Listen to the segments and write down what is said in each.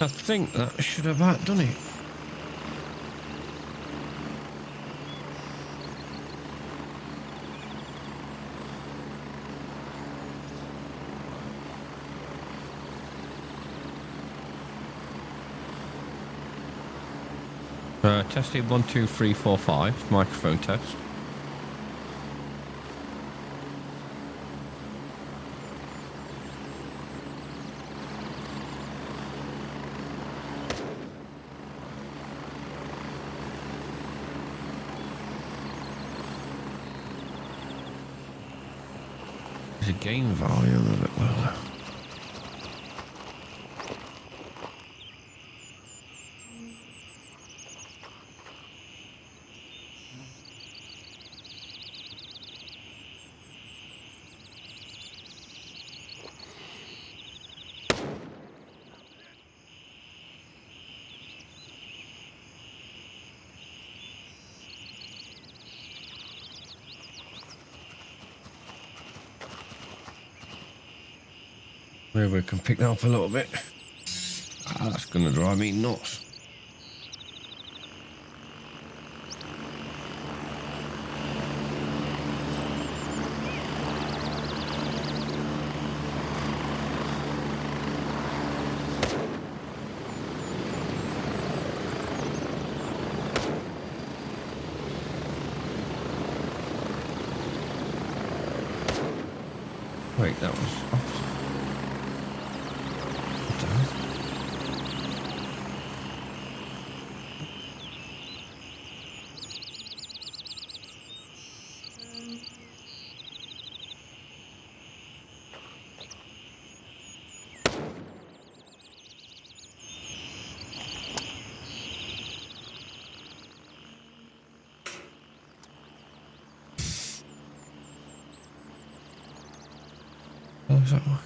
I think that should have about done it. Testing 1, 2, 3, 4, 5. Microphone test. There's a gain volume of it. Well. Maybe we can pick that up a little bit. Ah, that's going to drive me nuts. Wait, that was opposite. What the hell? What was that one?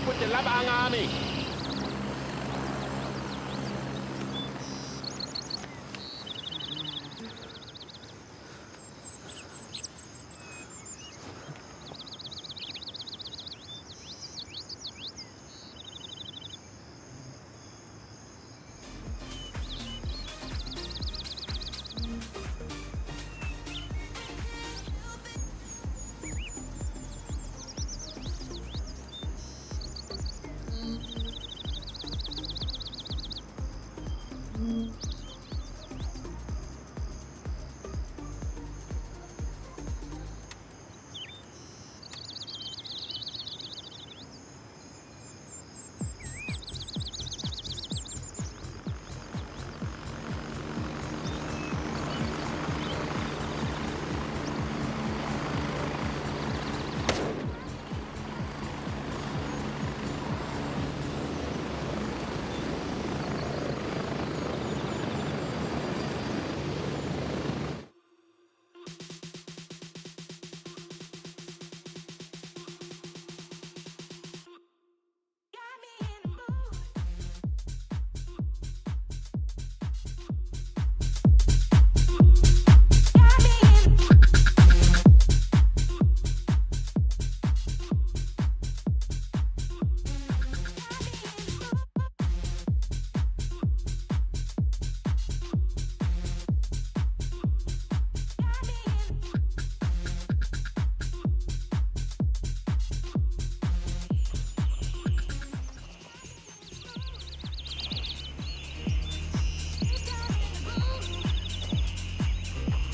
with the Labang army.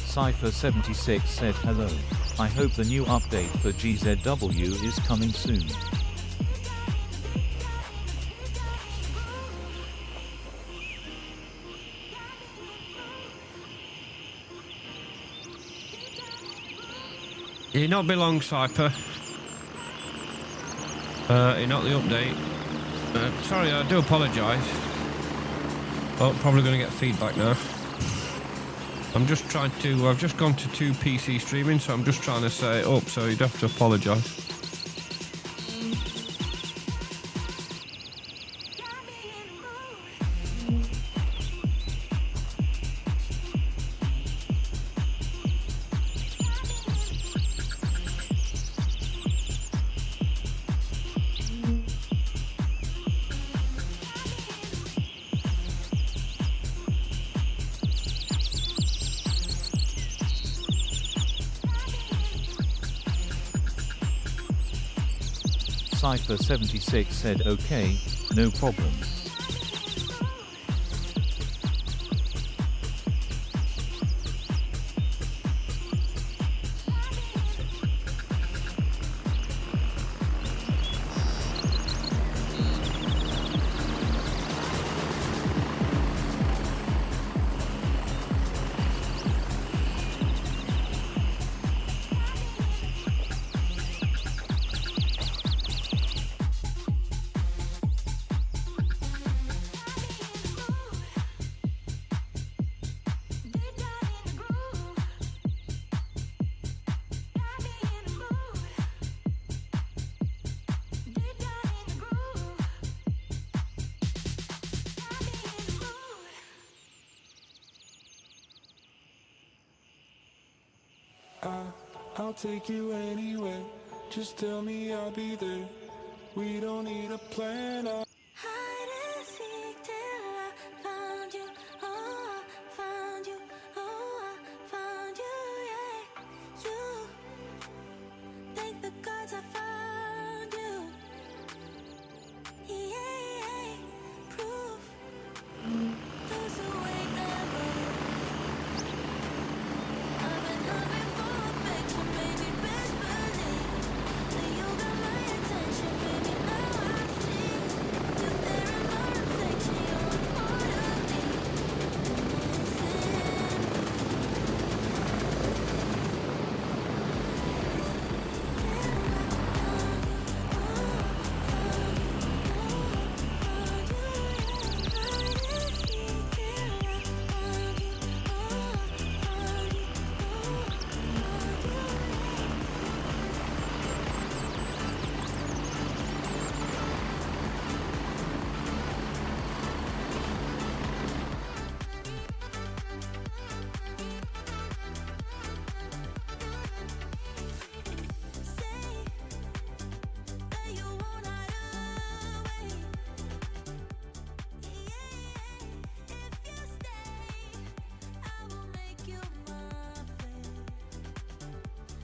Cypher76 said hello. I hope the new update for GZW is coming soon. You're not be long, Cypher. You're not the update. Sorry, I do apologise. Well, probably going to get feedback now. I'm just trying to... I've just gone to 2 PC streaming, so I'm just trying to set it up, so you'd have to apologise. Cypher76 said okay, no problem. I'll take you anywhere. Just tell me I'll be there. We don't need a plan. Hide and seek till I found you. Oh, I found you. Oh, I found you. Yeah, you. Thank the gods I found you. Yeah, proof. Those who ain't never.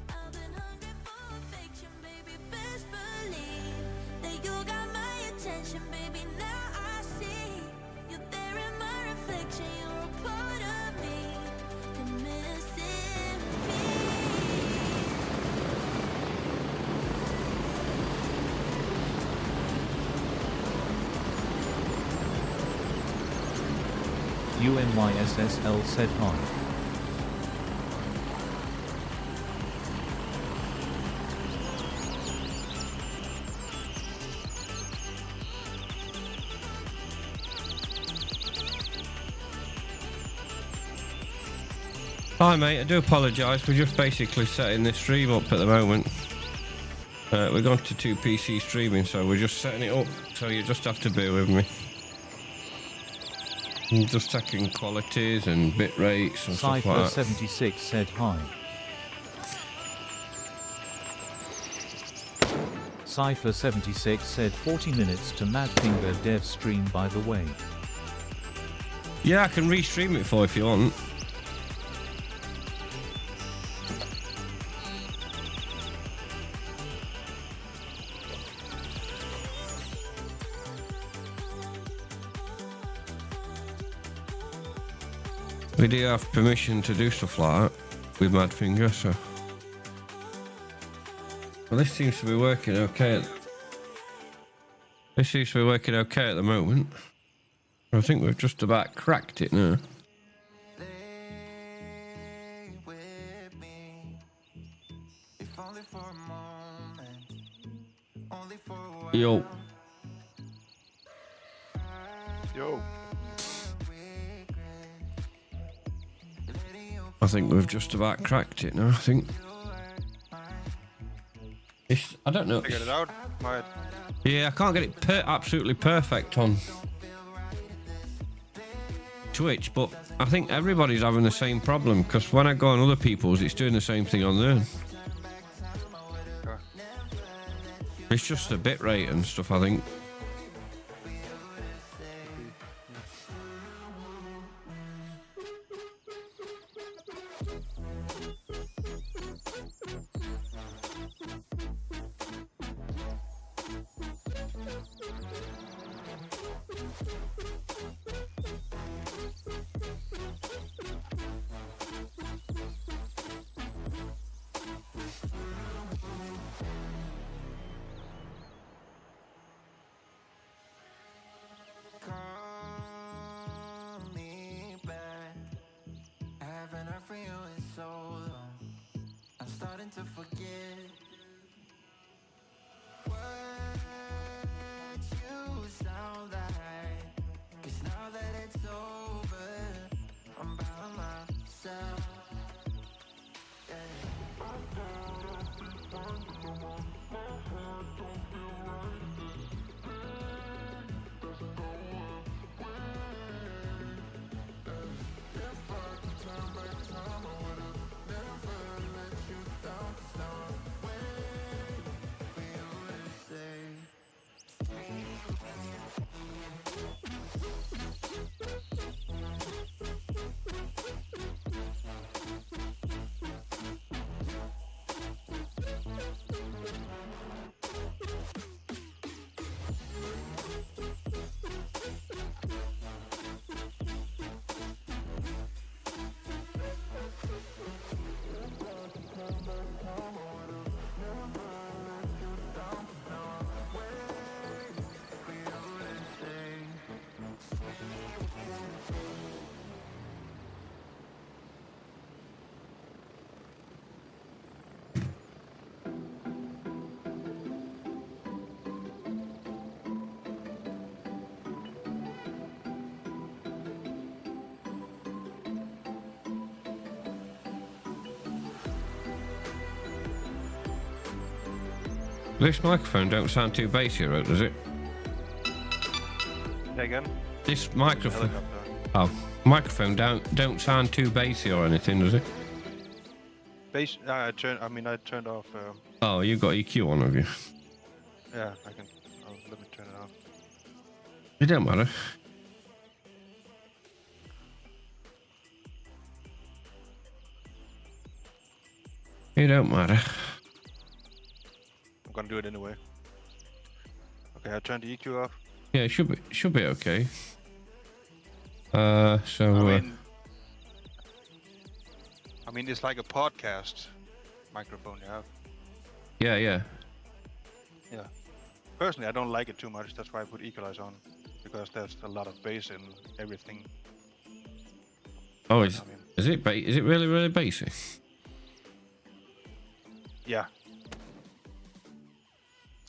I've been hungry for affection, baby. Best believe that you got my attention, baby. Now I see you there in my reflection. You're a part of me. Baby, now I see you there in my reflection. You're a part of me. You're missing UNYSSL said hi. Hi mate, I do apologise. We're just basically setting this stream up at the moment. We're going to 2 PC streaming, so we're just setting it up. So you just have to bear with me. I'm just checking qualities and bit rates and stuff like that. Cypher76 said hi. Cypher76 said 40 minutes to Madfinger dev stream, by the way. Yeah, I can restream it for you if you want. We do have permission to do stuff like that. with Mad Finger, so. Well, this seems to be working okay. This seems to be working okay at the moment. I think we've just about cracked it now. Yo. Yo. I think we've just about cracked it now, I think. I don't know. Figured it out. Might. Yeah, I can't get it absolutely perfect on Twitch, but I think everybody's having the same problem, because when I go on other people's, it's doing the same thing on there. It's just the bit rate and stuff, I think. This microphone don't sound too bassy, right, does it? Say again? This microphone... Helicopter. Oh, microphone don't sound too bassy or anything, does it? Bass. I turned off. Oh, you got EQ on, have you? Yeah, I can. Let me turn it off. It don't matter. It don't matter. I'm gonna do it anyway. Okay, I turned the EQ off. Yeah, it should be okay. I mean, it's like a podcast microphone you have. Yeah. Yeah. Personally, I don't like it too much. That's why I put equalizer on, because there's a lot of bass in everything. Oh, is it really, really bassy? Yeah.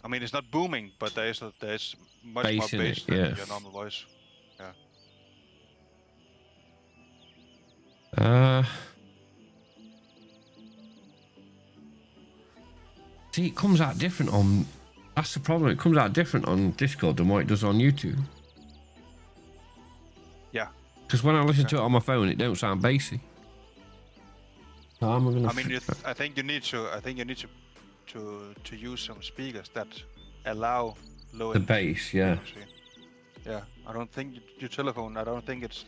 I mean, it's not booming, but there's much Bass more in bass it, than yeah. your normal voice. Yeah. See, it comes out different on... That's the problem. It comes out different on Discord than what it does on YouTube. Yeah. Because when I listen to it on my phone, it don't sound bassy. So I think you need to use some speakers that allow low the end bass, yeah. frequency. Yeah, I don't think your telephone. I don't think it's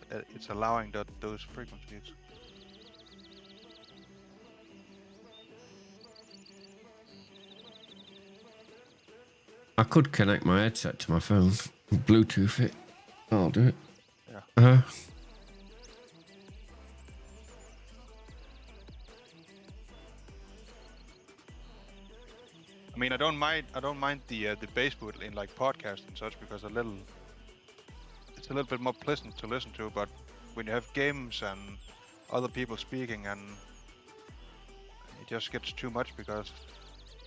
allowing those frequencies. I could connect my headset to my phone, Bluetooth it. I'll do it. Yeah. I mean, I don't mind the basswood in like podcasts and such because it's a little bit more pleasant to listen to. But when you have games and other people speaking, and it just gets too much because,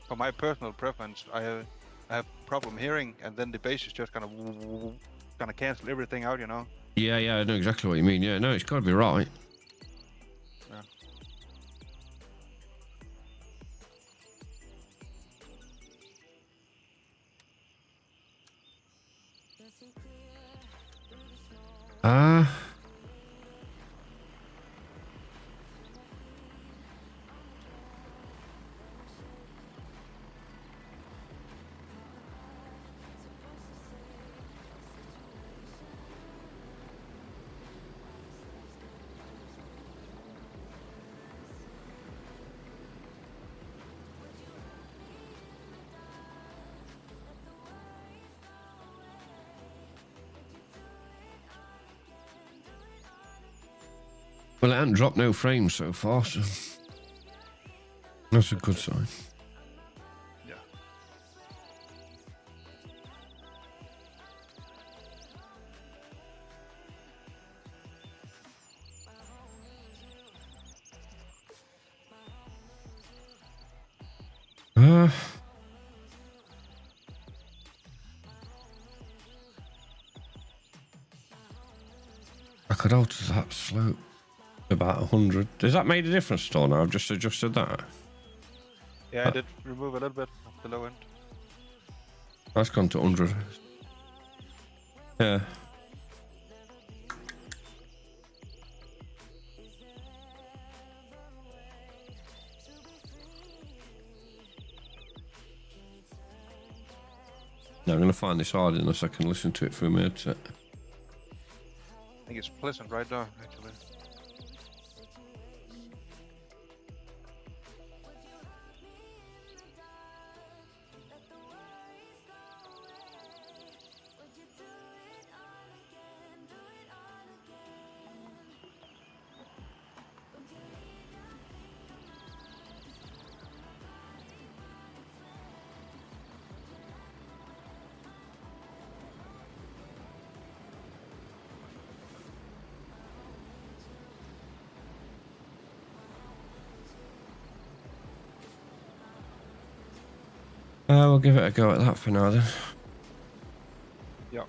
for my personal preference, I have problem hearing, and then the bass is just kind of cancel everything out, you know. Yeah, I know exactly what you mean. Yeah, no, it's got to be right. Yeah. Well, it hasn't dropped no frames so far, so that's a good sign. Yeah. I could alter that slope to about 100. Has that made a difference at all now? I've just adjusted that. Yeah, I did remove a little bit of the low end. That's gone to 100. Yeah. Now I'm going to find this hard unless I can listen to it through my headset. I think it's pleasant right there, actually. We'll give it a go at that for now then. Yeah.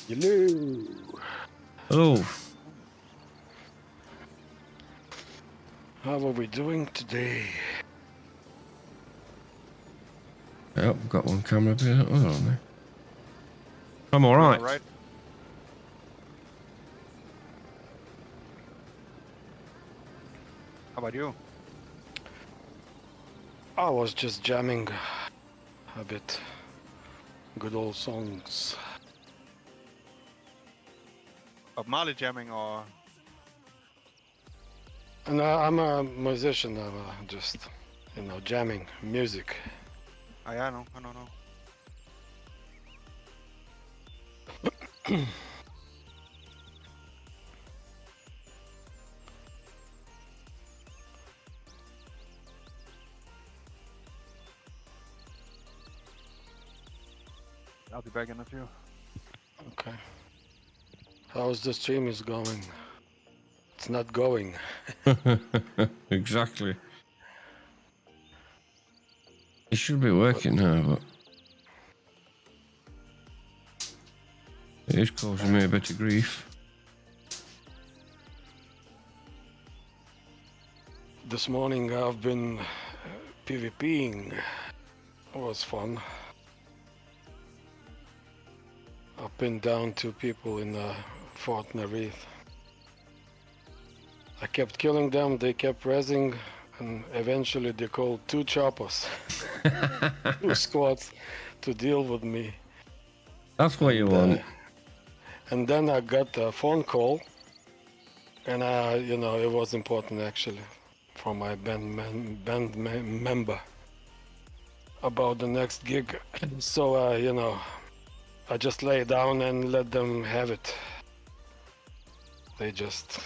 Hello. Hello. How are we doing today? Yep, got one camera bit. Oh, I'm all right. All right. How about you? I was just jamming a bit. Good old songs. Bob Marley jamming or? And I'm a musician. I'm just, jamming music. I know. I'll be back in a few. Okay. How's the stream is going? It's not going. Exactly. It should be working now, but It is causing me a bit of grief. This morning I've been PvPing. It was fun. I pinned down 2 people in Fort Nerith. I kept killing them, they kept rezzing, and eventually they called 2 choppers, 2 squads to deal with me. That's what you want. And then I got a phone call, and you know, it was important actually from my band member about the next gig. So you know, I just lay down and let them have it. They just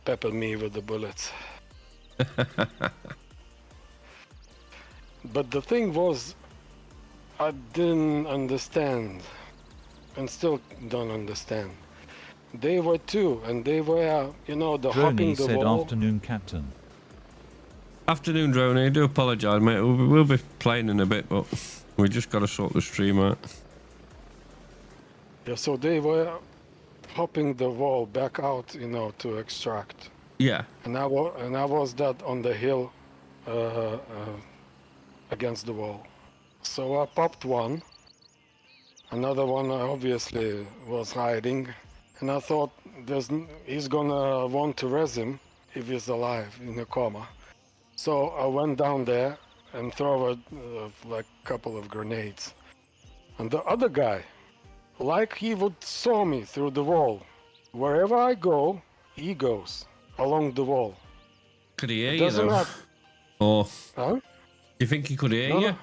peppered me with the bullets. But the thing was, I didn't understand, and still don't understand. They were 2, and they were, you know, the hopping Droney the said wall. afternoon, Captain. Afternoon, Droney. I do apologise, mate. We'll be playing in a bit, but we just got to sort the stream out. Yeah, so they were hopping the wall back out, you know, to extract. Yeah. And I was that on the hill against the wall. So I popped one. Another one obviously was hiding. And I thought he's gonna want to res him if he's alive in a coma. So I went down there and throw like a couple of grenades. And the other guy, like he would saw me through the wall. Wherever I go, he goes along the wall. Could he hear It you doesn't though? have- Or Huh? do you think he could hear No, you? no.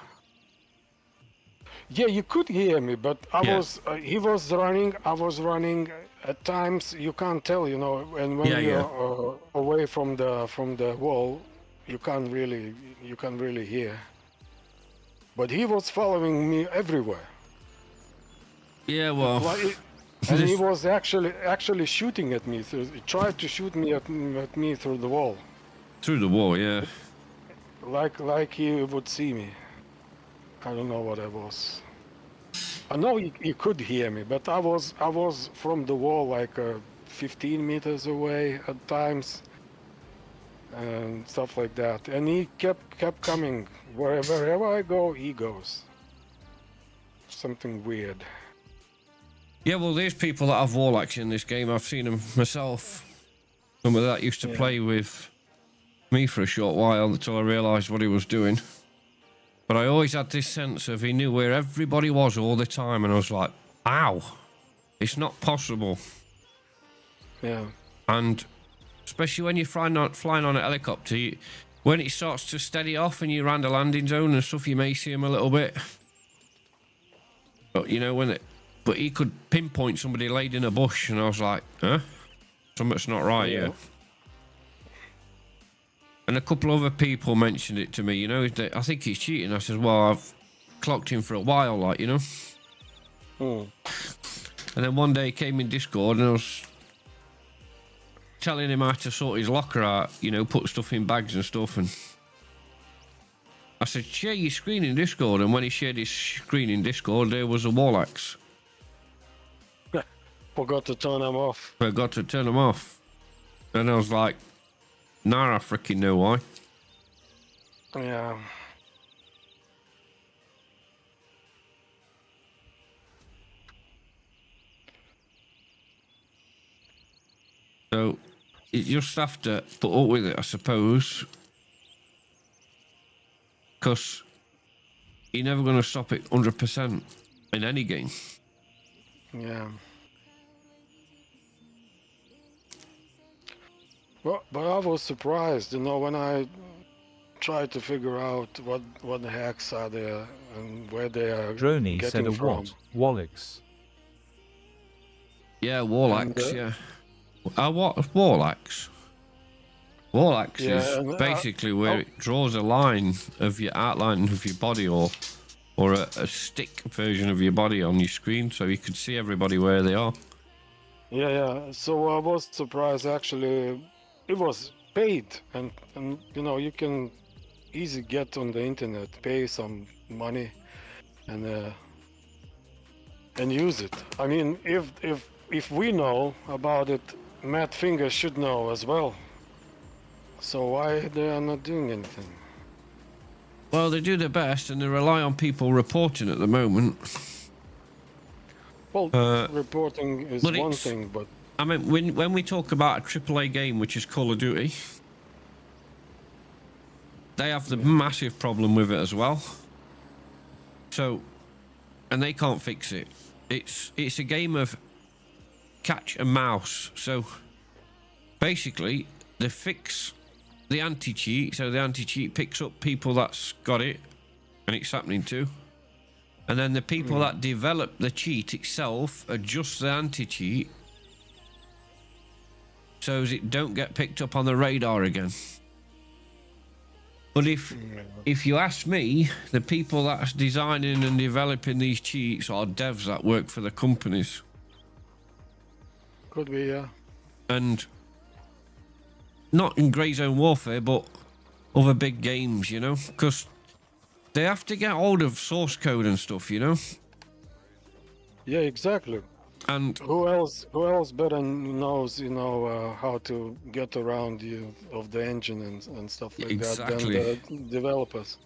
Yeah, you could hear me, but Yeah. he was running, I was running. At times you can't tell, you know, and when Yeah, you're away from the wall, you can't really hear. But he was following me everywhere. Yeah, well, And he was actually shooting at me. He tried to shoot me at me through the wall, through the wall, yeah. like he would see me. I don't know what I was. I know he could hear me, but I was from the wall like 15 meters away at times, and stuff like that. And he kept coming. Wherever I go, he goes. Something weird. Yeah, well, there's people that have warlocks in this game. I've seen them myself. Some of that used to play with me for a short while until I realised what he was doing. But I always had this sense of he knew where everybody was all the time, and I was like, ow, it's not possible. Yeah. And especially when you're flying on a helicopter, when it starts to steady off and you're around a landing zone and stuff, you may see him a little bit. But you know, but he could pinpoint somebody laid in a bush, and I was like, huh? Something's not right here. And a couple other people mentioned it to me, you know, I think he's cheating. I said, well, I've clocked him for a while, like, you know. And then one day he came in Discord and I was telling him how to sort his locker out, you know, put stuff in bags and stuff. And I said, share your screen in Discord. And when he shared his screen in Discord, there was a wall axe. Forgot to turn them off. Forgot to turn them off. And I was like, nah, I freaking know why. Yeah. So you just have to put up with it, I suppose. Because you're never going to stop it 100% in any game. Yeah. Well, but I was surprised, you know, when I tried to figure out what the hacks are there and where they are Droney getting said a from. what? Wallix. Yeah, Warlax, And, yeah. What? Warlax? Warlax Yeah, is and, basically where it draws a line of your outline of your body, or a stick version of your body on your screen, so you can see everybody where they are. Yeah. So I was surprised actually. It was paid, and you know, you can easily get on the internet, pay some money, and and use it. I mean, if we know about it, Matt Finger should know as well. So why they are not doing anything? Well, they do their best, and they rely on people reporting at the moment. Well, reporting is but one it's- thing, but I mean, when we talk about a AAA game, which is Call of Duty, they have the massive problem with it as well. So, and they can't fix it. It's a game of catch and mouse. So, basically, they fix the anti-cheat. So the anti-cheat picks up people that's got it, and it's happening to. And then the people that develop the cheat itself adjust the anti-cheat so as it don't get picked up on the radar again. But if you ask me, the people that's designing and developing these cheats are devs that work for the companies. could be, yeah. And not in Grey Zone Warfare, but other big games, you know, because they have to get hold of source code and stuff, you know. Yeah, exactly. And Who else better knows, you know, how to get around of the engine and stuff like Exactly. that than the developers?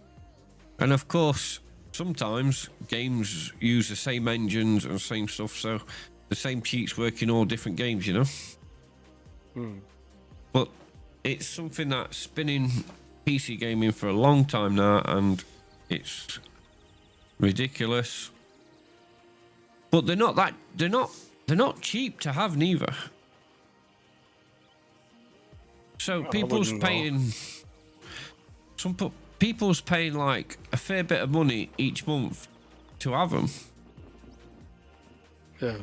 and of course, sometimes games use the same engines and same stuff, so the same cheats work in all different games, you know. But it's something that's been in PC gaming for a long time now, and it's ridiculous. But they're not cheap to have neither. So people's wouldn't know. paying people's paying like a fair bit of money each month to have them. Yeah.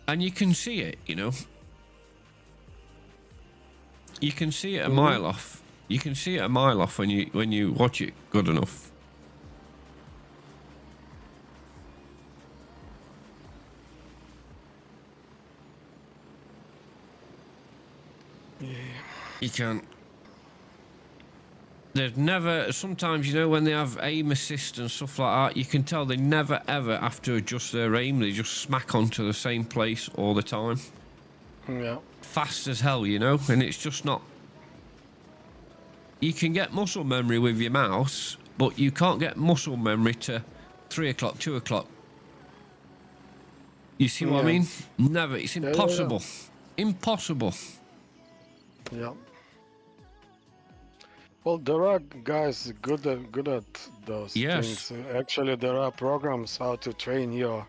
And you can see it, you know. You can see it a mile off. You can see it a mile off when you watch it good enough. You can't. There's never. Sometimes, you know, when they have aim assist and stuff like that, you can tell they never ever have to adjust their aim. They just smack onto the same place all the time. Yeah. Fast as hell, you know, and it's just not. You can get muscle memory with your mouse, but you can't get muscle memory to 3 o'clock, 2 o'clock. You see what I mean? Never. It's yeah. impossible. Impossible. Yeah. Well, there are guys good at those Yes. things. Actually, there are programs how to train your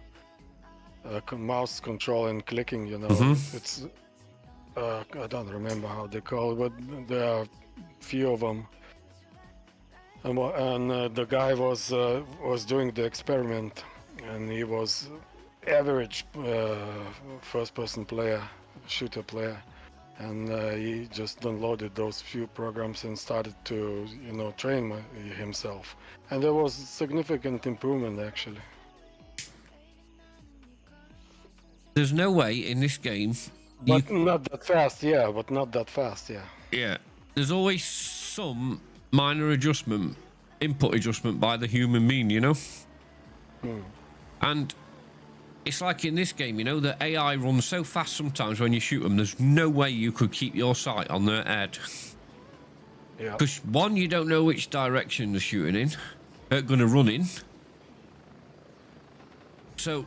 mouse control and clicking. You know, it's I don't remember how they call it, but there are few of them. And the guy was doing the experiment, and he was average first-person player, shooter player. And he just downloaded those few programs and started to, you know, train himself. And there was significant improvement, actually. There's no way in this game. But not that fast, yeah. Yeah. There's always some minor adjustment, input adjustment by the human being, you know? And it's like in this game, you know, the AI runs so fast sometimes when you shoot them, there's no way you could keep your sight on their head. Yeah. Because one, you don't know which direction they're shooting in, they're going to run in. So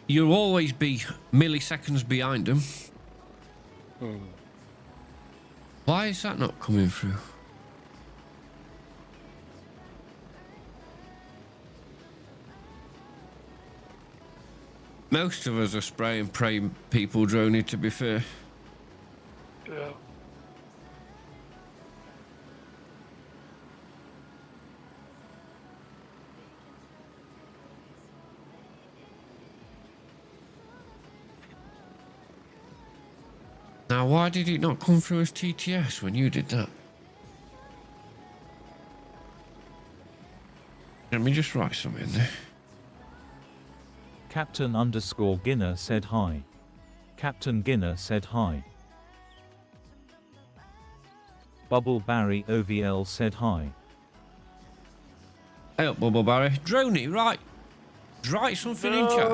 you'll always be milliseconds behind them. Why is that not coming through? Most of us are spray and pray people droning, to be fair. Yeah. Now, why did it not come through as TTS when you did that? Let me just write something in there. Captain_Ginner said hi. Captain Ginner said hi. Bubble Barry OVL said hi. Hey up, Bubble Barry. Droney, right. Write something in chat.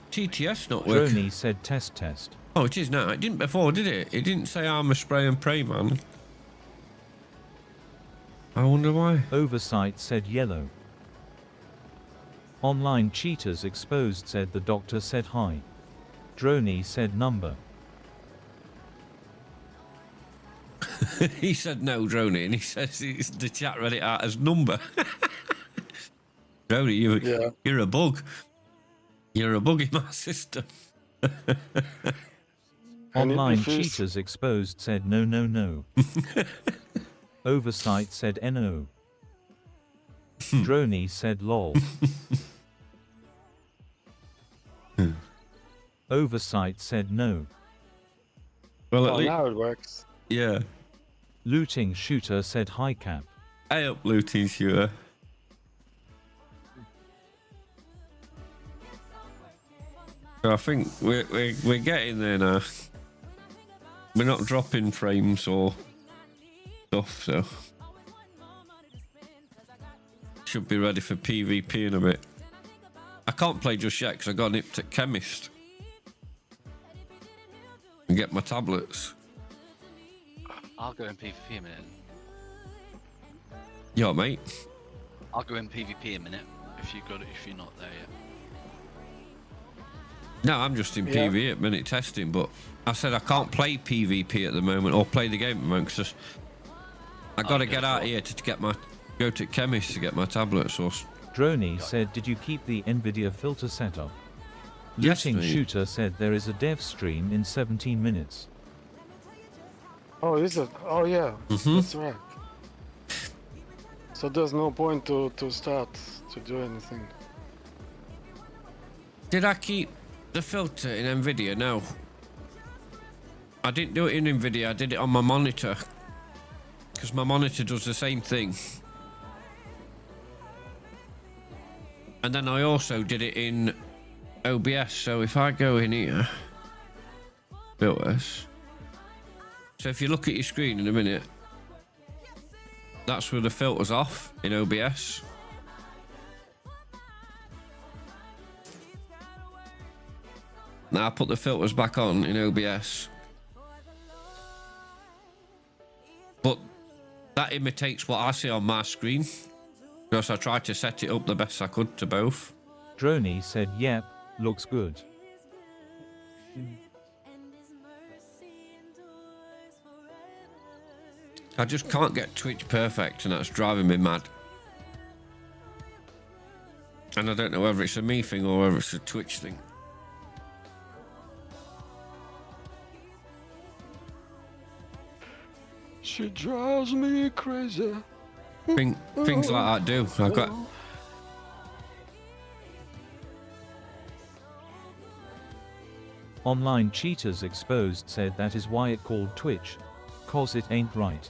TTS not working. Droney said test test. Oh, it is now. It didn't before, did it? It didn't say I'm a spray and pray man. I wonder why. Oversight said yellow. Online cheaters exposed said the doctor said hi. Droney said number. He said no, Droney, and he says the chat read it out as number. Droney, you're a bug. You're a bug in my system. Online cheaters exposed said no no no. Oversight said no. Droney said lol. Oversight said no. Well, Oh, now it works. yeah. Looting shooter said hi cap. Hey up, looting shooter. So I think we're getting there now. We're not dropping frames or stuff, so should be ready for PvP in a bit. I can't play just yet because I got nipped at chemist and get my tablets. I'll go in PvP in a minute. Yeah, mate. I'll go in PvP in a minute if you're not there yet. No, I'm just in PvE at minute testing, but I said I can't play PvP at the moment or play the game at the moment because I got to get out here to go to chemist to get my tablets or. Droney said, did you keep the Nvidia filter setup? Yes, Looting mate. shooter said there is a dev stream in 17 minutes. Oh, is it? Oh, yeah. Mhm. That's right. So there's no point to start to do anything. Did I keep the filter in Nvidia? No. I didn't do it in Nvidia, I did it on my monitor. Because my monitor does the same thing. And then I also did it in OBS, so if I go in here, filters. So if you look at your screen in a minute, that's where the filter's off in OBS. Now I put the filters back on in OBS. But that imitates what I see on my screen. Because I tried to set it up the best I could to both. Droney said yep, looks good. I just can't get Twitch perfect and that's driving me mad. And I don't know whether it's a me thing or whether it's a Twitch thing. She drives me crazy. Things like that do. I got. Online cheaters exposed said that is why it called Twitch. Cause it ain't right.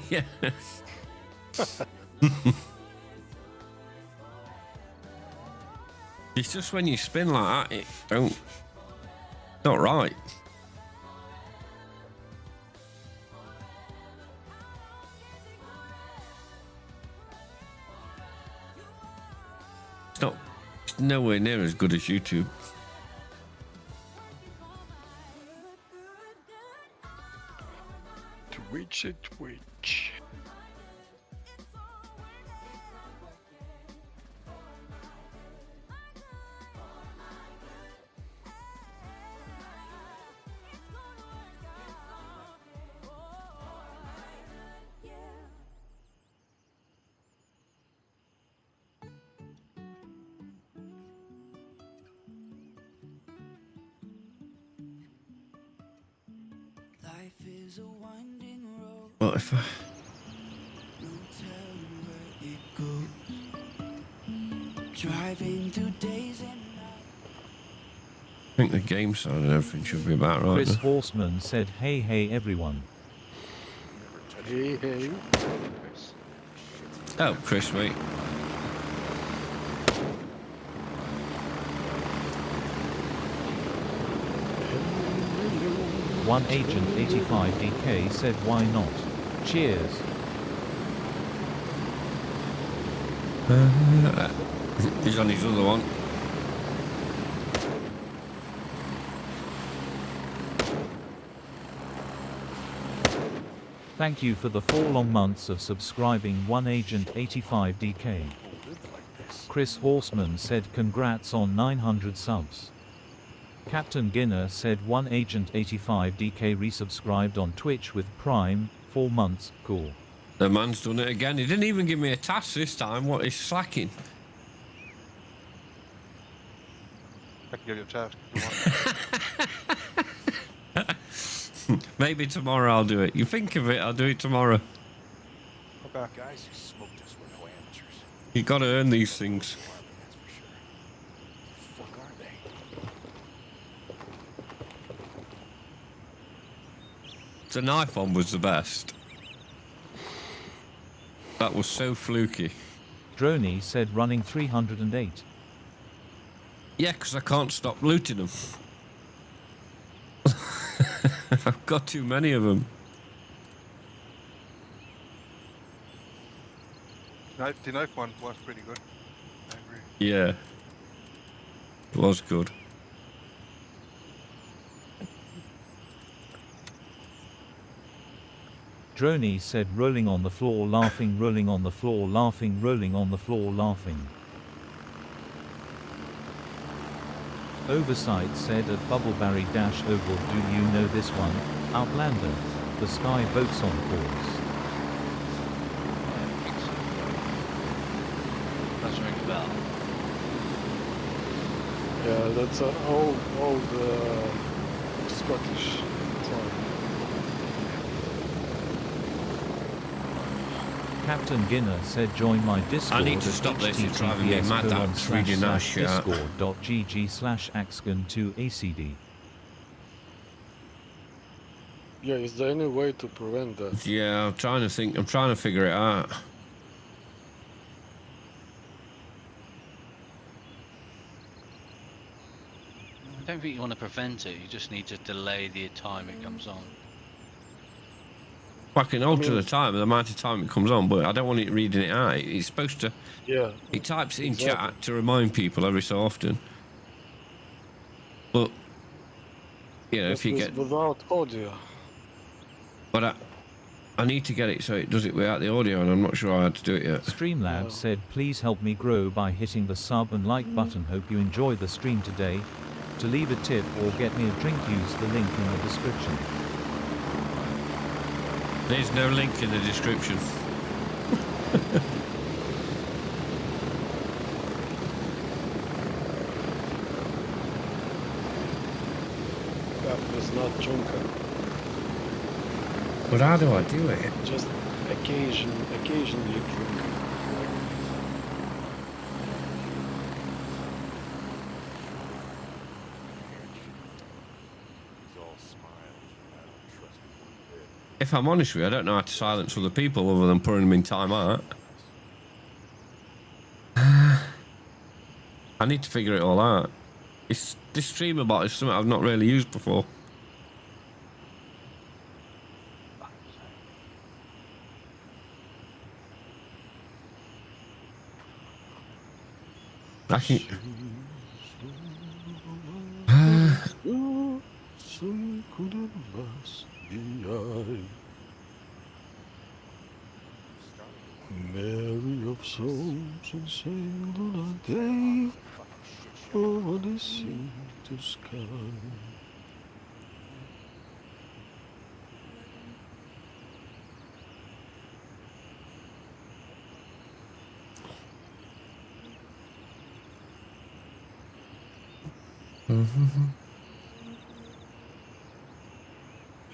Yeah. It's just when you spin like that, it don't. Not right. It's nowhere near as good as YouTube. Twitch. What if I... Driving through days and I think the game sound and everything should be about right. Chris now. Horseman said hey everyone. Hey. Oh, Chris, mate. One Agent 85 DK said why not? Cheers. He's on his other one. Thank you for the 4 long months of subscribing 1 Agent 85 DK. Chris Horseman said congrats on 900 subs. Captain Ginner said 1 Agent 85 DK resubscribed on Twitch with Prime, 4 months, cool. The man's done it again. He didn't even give me a task this time. What is slacking? I can give you a task if you want. Maybe tomorrow I'll do it. You think of it, I'll do it tomorrow. Okay. Guys who smoked us were no amateurs. You gotta earn these things. That's for sure. The fuck are they? The knife one was the best. That was so fluky. Droney said running 308. Yeah, because I can't stop looting them. I've got too many of them. The knife one was pretty good. I agree. Yeah. It was good. Droney said rolling on the floor laughing, rolling on the floor laughing, rolling on the floor laughing. Oversight said at Bubbleberry Dash Oval, do you know this one? Outlander. The sky boats on course. I think so. Does ring a bell. Yeah, that's an old Scottish song. Captain Ginner said join my Discord. I need to at stop this, it's driving me mad, that reading that shit out. discord.gg/axgan2acd. Yeah, is there any way to prevent that? Yeah, I'm trying to think. I'm trying to figure it out. I don't think you want to prevent it, you just need to delay the time it comes on. I can alter the time, the amount of time it comes on, but I don't want it reading it out. It's supposed to. Yeah. It types it in Exactly. chat to remind people every so often. But you know, if you get. Without audio. But I need to get it so it does it without the audio, and I'm not sure how to do it yet. Streamlabs said please help me grow by hitting the sub and like button. Hope you enjoy the stream today. To leave a tip or get me a drink, use the link in the description. There's no link in the description. That was not Junker. But how do I do it? Just occasionally drink. He's all smiles, but I don't trust him one bit. If I'm honest with you, I don't know how to silence other people other than putting them in timeout. I need to figure it all out. This streamer bot is something I've not really used before. I can. Mary of souls and sail on a day over the sea to sky.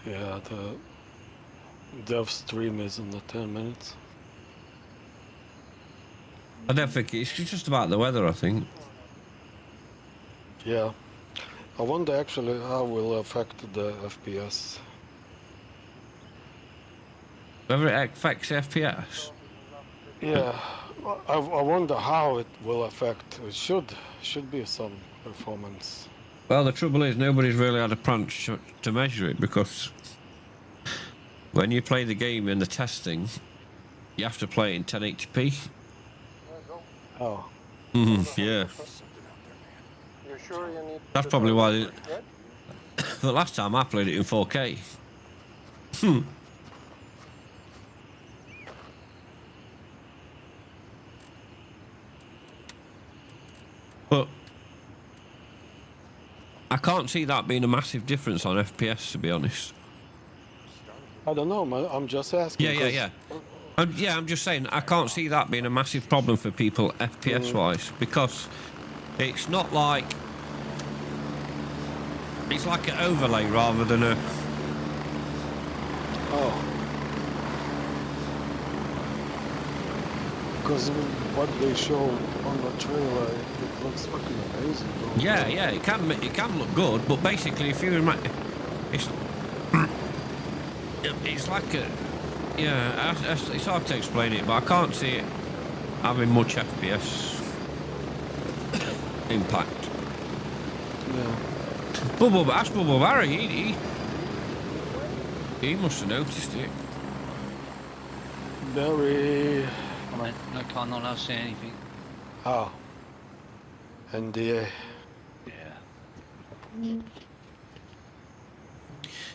Yeah, the dev stream is in the 10 minutes. I don't think it's just about the weather, I think. Yeah. I wonder actually how will affect the FPS. Whether it affects FPS. Yeah, I wonder how it will affect. It should be some performance. Well, the trouble is nobody's really had a punch to measure it, because when you play the game in the testing, you have to play it in 1080p. Oh. Yeah. Something out there, man. You sure you need That's to probably turn why this red? the last time I played it in 4K. But I can't see that being a massive difference on FPS, to be honest. I don't know, man. I'm just asking. Yeah. I'm just saying, I can't see that being a massive problem for people FPS-wise, because it's not like... It's like an overlay rather than a... Oh. Because what they show on the trailer, it looks fucking amazing, bro. Yeah, it can look good, but basically, if you imagine... It's like a... Yeah, it's hard to explain it, but I can't see it having much FPS impact. Yeah. Ask Bubble Barry, he must have noticed it. Very... No, can't not allowed to say anything. Oh. NDA. Yeah.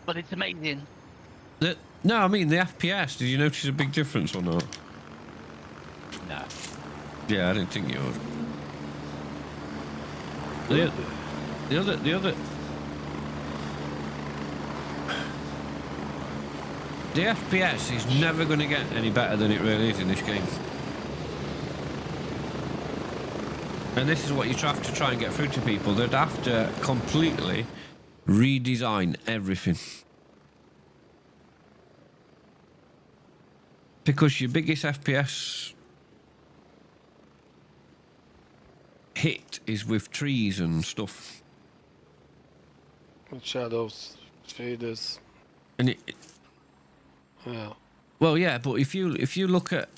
But it's amazing. No, I mean the FPS. Did you notice a big difference or not? No. Yeah, I didn't think you would. The other. The FPS is never going to get any better than it really is in this game. And this is what you have to try and get through to people. They'd have to completely redesign everything. Because your biggest FPS hit is with trees and stuff. With shadows, shaders. And it... Yeah. Well, yeah, but if you look at...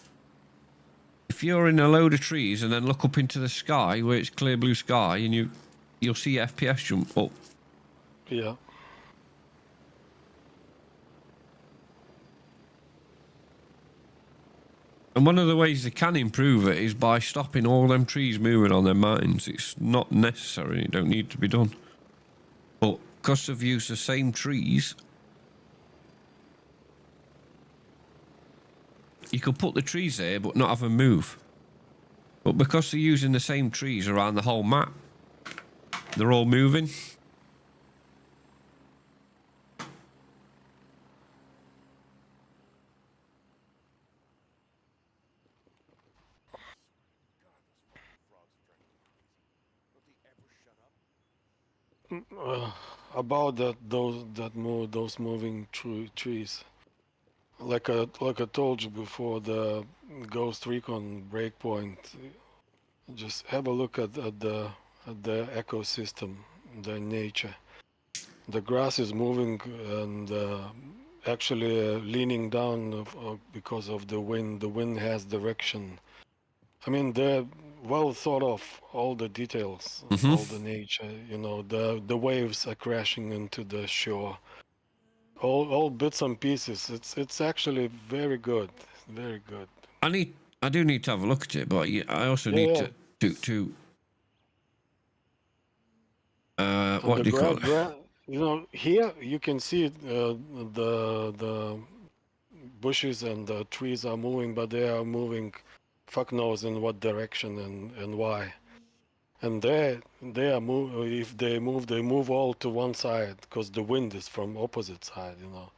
If you're in a load of trees and then look up into the sky where it's clear blue sky and you'll see FPS jump up. Yeah. And one of the ways they can improve it is by stopping all them trees moving on their mountains. It's not necessary, it don't need to be done. But because they've used the same trees, you could put the trees there but not have them move. But because they're using the same trees around the whole map, they're all moving. About those moving trees. Like I told you before, the Ghost Recon Breakpoint. Just have a look at the ecosystem, the nature. The grass is moving and actually leaning down because of the wind. The wind has direction. I mean, they're well thought of, all the details, all the nature. You know, the waves are crashing into the shore. All bits and pieces. It's actually very good, very good. I do need to have a look at it, but I also need to what do you call it? You know, here you can see the bushes and the trees are moving, but they are moving, fuck knows in what direction and why. And they are if they move all to one side because the wind is from opposite side, you know.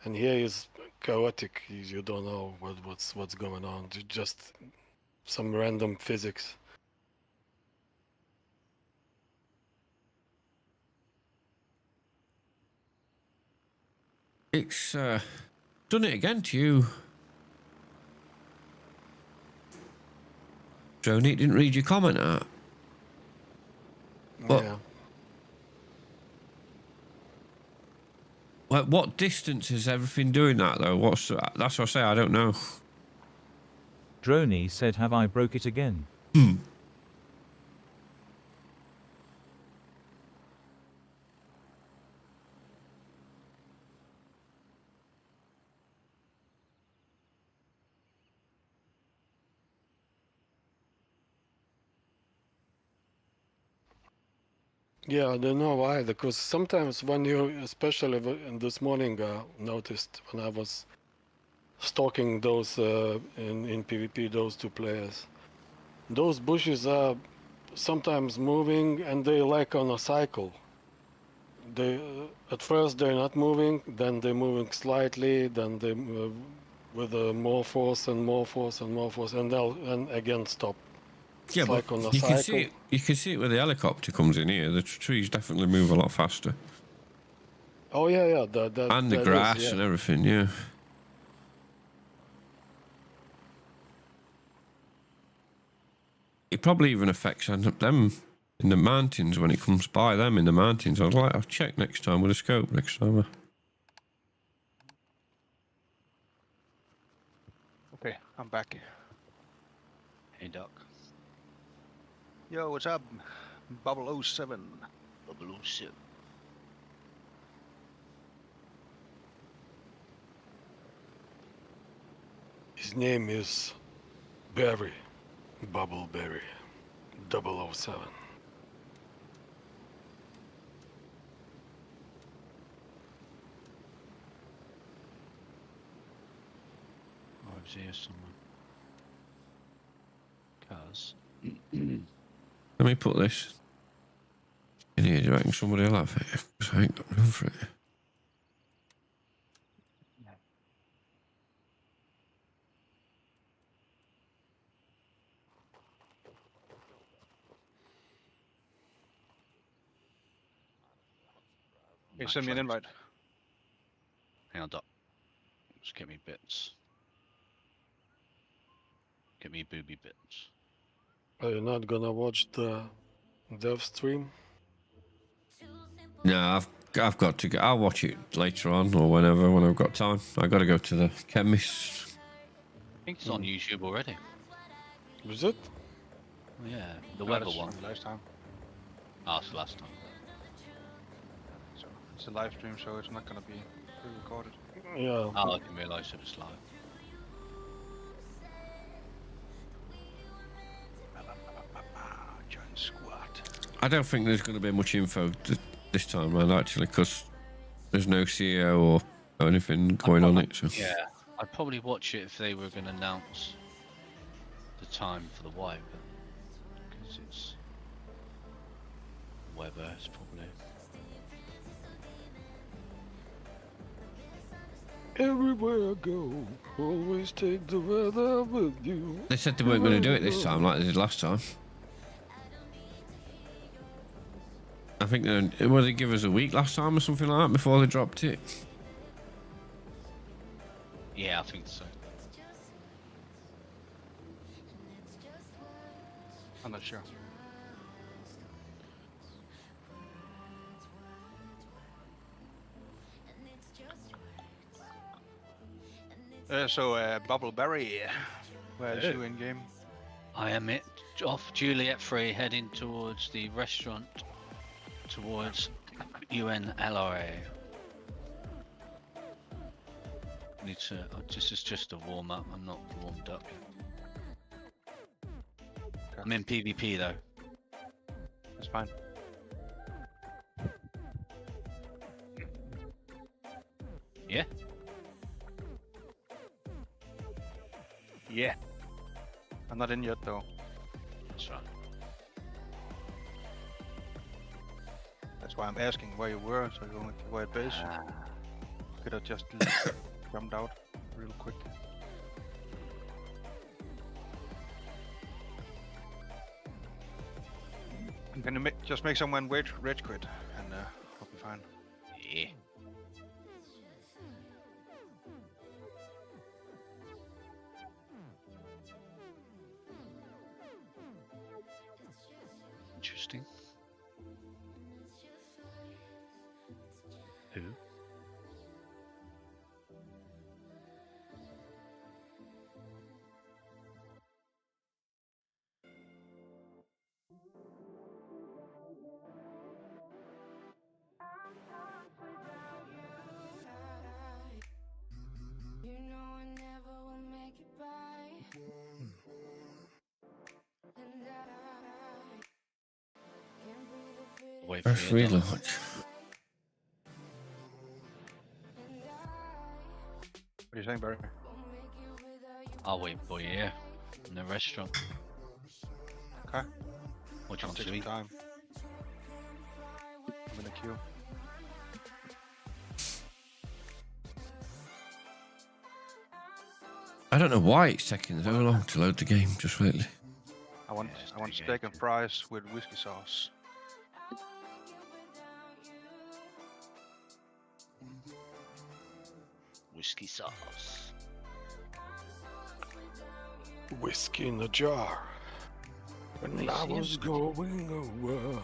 And here is chaotic. You don't know what's going on. Just some random physics. It's done it again to you. Joni didn't read your comment out. Yeah. What distance is everything doing that though? That's what I say. I don't know. Droney said, "Have I broke it again?" Yeah, I don't know why, because sometimes when you, especially this morning, noticed when I was stalking those in PvP, those two players, those bushes are sometimes moving and they like on a cycle. They at first they're not moving, then they're moving slightly, then they with more force and more force and more force, and they'll and again stop. Yeah, It's but like on a you can cycle. see it. You can see it where the helicopter comes in here. The trees definitely move a lot faster, Oh yeah, yeah, that and the that grass is, yeah. and everything. Yeah. It probably even affects them in the mountains when it comes by them in the mountains. I'll check next time with a scope next time. Okay, I'm back. Hey, Doc. Yo, what's up? Bubble 07. 007. His name is Barry, Bubbleberry, 007. Oh, I was here somewhere. Cars. Let me put this in here. Do you reckon somebody will have it? 'Cause I ain't got room for it. Hey, send me an invite. Hang on, Doc. Just get me bits. Get me booby bits. Are you not gonna watch the dev stream? No, I've got to go. I'll watch it later on or whenever when I've got time. I got to go to the chemist. I think it's on YouTube already. Is it? Oh, yeah, the No, weather that's one. from last time. Oh, it's the last time. So it's a live stream, so it's not gonna be pre-recorded. Yeah. Oh, I didn't realise it was live. Join squad. I don't think there's going to be much info this time around actually, because there's no CEO or anything going on it. So Yeah, I'd probably watch it if they were going to announce the time for the wipe, because it's weather. It's probably. Everywhere I go, always take the weather with you. they said they weren't going to do it this time like they did last time. I think they give us a week last time or something like that before they dropped it. Yeah, I think so. I'm not sure. So Bubbleberry, where's you in game? I am off Juliet 3, heading towards the restaurant, towards UNLRA. Need to. This is just a warm up. I'm not warmed up yet. I'm in PvP though. That's fine. Yeah. Yeah. I'm not in yet though. That's right. That's why I'm asking where you were, so you were at base. Could have just jumped out real quick. I'm gonna just make someone rage quit, and I'll be fine. Yeah. Interesting. Who? You know I never will make it by. And I can't breathe a bit wait for Let's you. Dom. relaunch. What are you saying, Barry? I'll wait for you here in the restaurant. Okay. What do you I'll want take to some eat? time. I'm in the queue. I don't know why it's taking so long to load the game just lately. I want Yes, steak and fries with whiskey sauce. Whiskey sauce. Whiskey in a jar. And I was going over.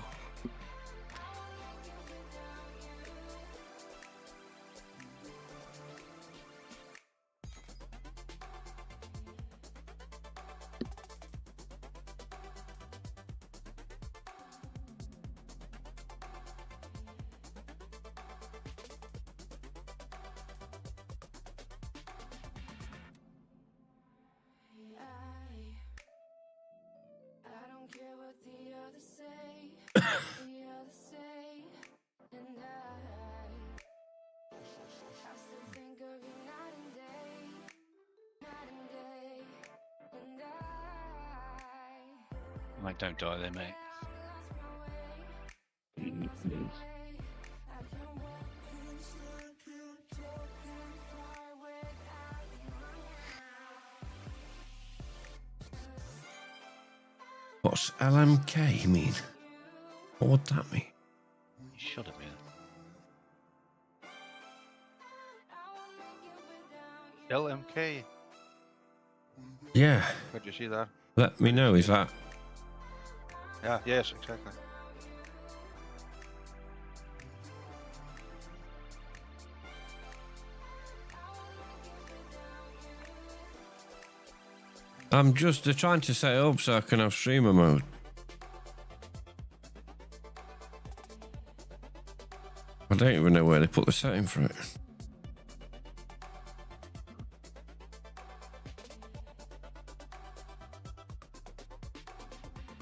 I don't care what the others say, and I still think of you night and day, and Mate, don't die there, mate. What's LMK mean? What would that mean? You should have been. LMK. Yeah, Could you see that? let me know, is that? Yeah. Yes. Exactly. I'm just trying to set it up so I can have streamer mode. I don't even know where they put the setting for it.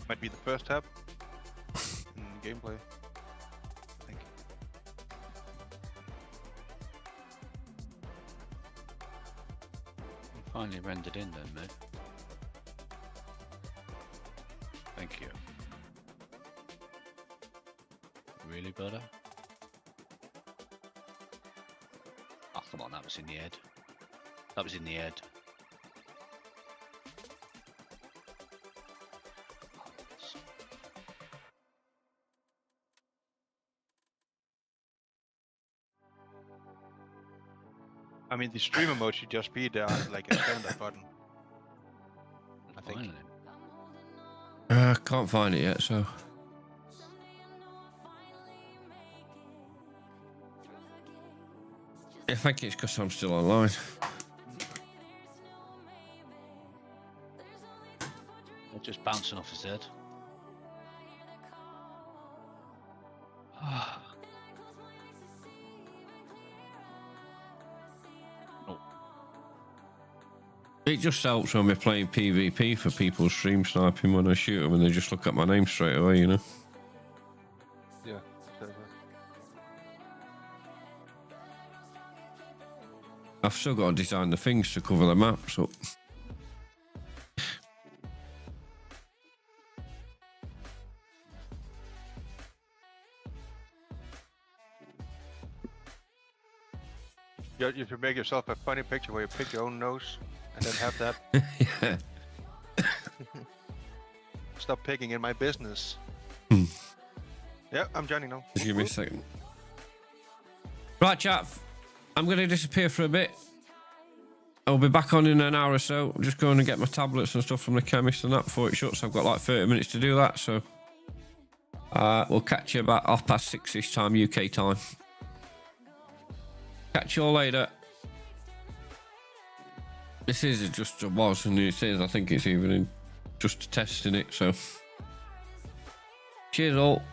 Might be the first tab in gameplay. I think. Finally rendered in then, mate. Thank you. Really, butter? Oh, come on, that was in the head. That was in the head. I mean, the streamer mode should just be there, like a standard button. I think. Finally. I can't find it yet, so. I think it's because I'm still online. They're just bouncing off his head. It just helps when we're playing PvP for people stream sniping when I shoot them and they just look at my name straight away, you know? Yeah. Exactly. I've still got to design the things to cover the map, so. You should make yourself a funny picture where you pick your own nose and then have that. Yeah. Stop picking in my business. Yeah, I'm joining now. Just give me a second. Right, chat. I'm going to disappear for a bit. I'll be back on in an hour or so. I'm just going to get my tablets and stuff from the chemist and that before it shuts. I've got like 30 minutes to do that, so we'll catch you about 6:30 time, UK time. Catch you all later. This is just a was, and it is. I think it's even in just testing it. So, cheers all.